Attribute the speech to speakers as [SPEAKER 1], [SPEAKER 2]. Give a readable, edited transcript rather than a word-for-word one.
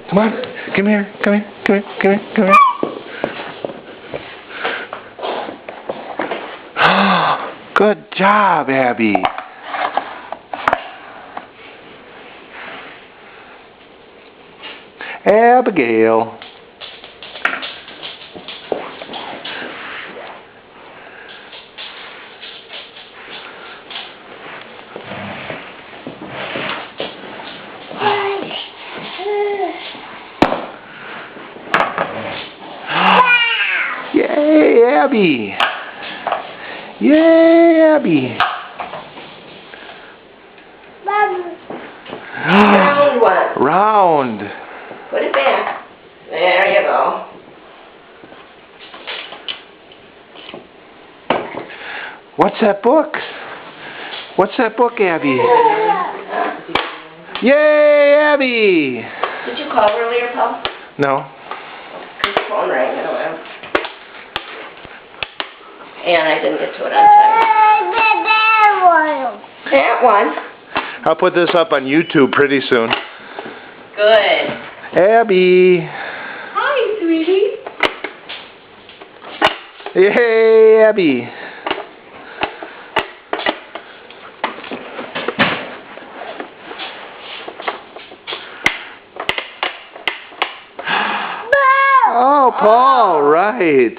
[SPEAKER 1] Come on. Come here. Come here. Come here. Come here. Come here. Good job, Abby. Abigail. Yay, Abby! Yay, Abby!
[SPEAKER 2] Round one.
[SPEAKER 1] Round.
[SPEAKER 2] Put it back. There you go.
[SPEAKER 1] What's that book? What's that book, Abby? Yay, Abby!
[SPEAKER 2] Did you call earlier, Paul?
[SPEAKER 1] No.
[SPEAKER 2] His phone rang. I don't know. And I didn't get to it on time. That one.
[SPEAKER 1] I'll put this up on YouTube pretty soon.
[SPEAKER 2] Good.
[SPEAKER 1] Abby!
[SPEAKER 2] Hi, sweetie.
[SPEAKER 1] Yay, Abby! Oh, Paul, right.